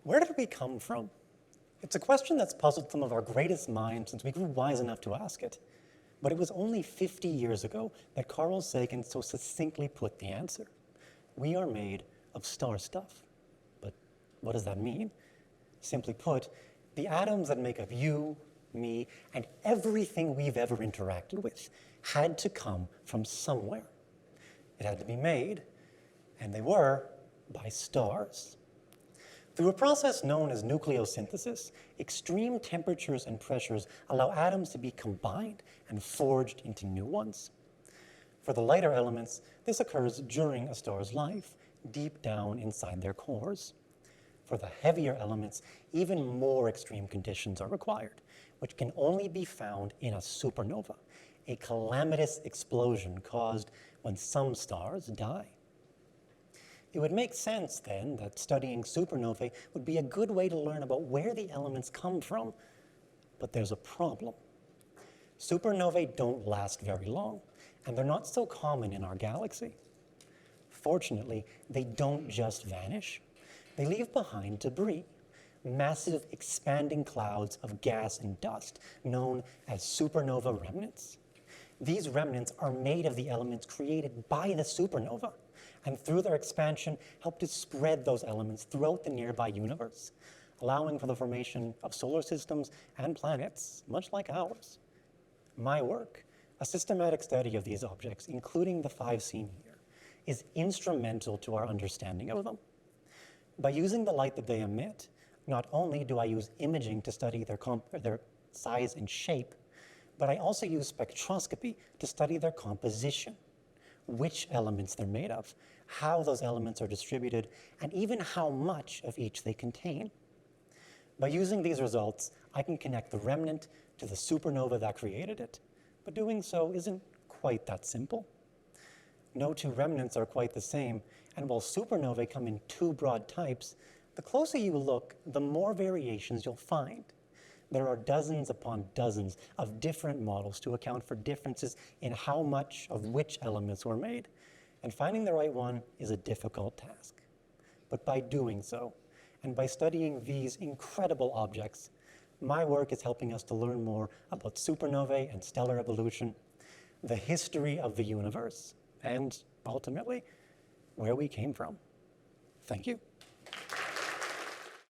Where did we come from? It's a question that's puzzled some of our greatest minds since we grew wise enough to ask it. But it was only 50 years ago that Carl Sagan so succinctly put the answer. We are made of star stuff. But what does that mean? Simply put, the atoms that make up you, me, and everything we've ever interacted with had to come from somewhere. It had to be made, and they were, by stars. Through a process known as nucleosynthesis, extreme temperatures and pressures allow atoms to be combined and forged into new ones. For the lighter elements, this occurs during a star's life, deep down inside their cores. For the heavier elements, even more extreme conditions are required, which can only be found in a supernova, a calamitous explosion caused when some stars die. It would make sense, then, that studying supernovae would be a good way to learn about where the elements come from. But there's a problem. Supernovae don't last very long, and they're not so common in our galaxy. Fortunately, they don't just vanish. They leave behind debris, massive expanding clouds of gas and dust known as supernova remnants. These remnants are made of the elements created by the supernova, and through their expansion help to spread those elements throughout the nearby universe, allowing for the formation of solar systems and planets, much like ours. My work, a systematic study of these objects, including the 5 seen here, is instrumental to our understanding of them. By using the light that they emit, not only do I use imaging to study their size and shape, but I also use spectroscopy to study their composition, which elements they're made of, how those elements are distributed, and even how much of each they contain. By using these results, I can connect the remnant to the supernova that created it, but doing so isn't quite that simple. No two remnants are quite the same, and while supernovae come in 2 broad types, the closer you look, the more variations you'll find. There are dozens upon dozens of different models to account for differences in how much of which elements were made, and finding the right one is a difficult task. But by doing so, and by studying these incredible objects, my work is helping us to learn more about supernovae and stellar evolution, the history of the universe, and ultimately, where we came from. Thank you.